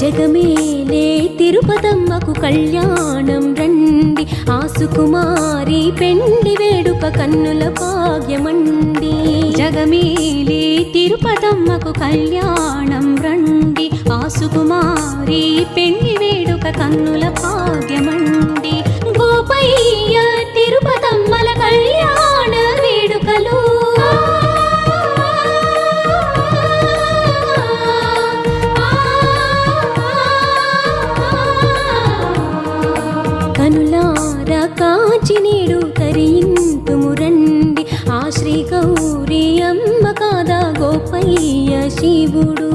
జగమేలే తిరుపతమ్మకు కళ్యాణం రండి, ఆసుకుమారి పెండి వేడుక కన్నుల భాగ్యమండి. జగమేలే తిరుపతమ్మకు కళ్యాణం రండి, ఆసుకుమారి పెండి వేడుక కన్నుల భాగ్యమండి. గోపయ్య తిరుపతమ్మల కళ్యాణ వేడుకలు కనులార కాచి నీడు తరింతుము రండి, ఆ శ్రీ గౌరీ అమ్మ కాదా గోపయ్య శివుడు.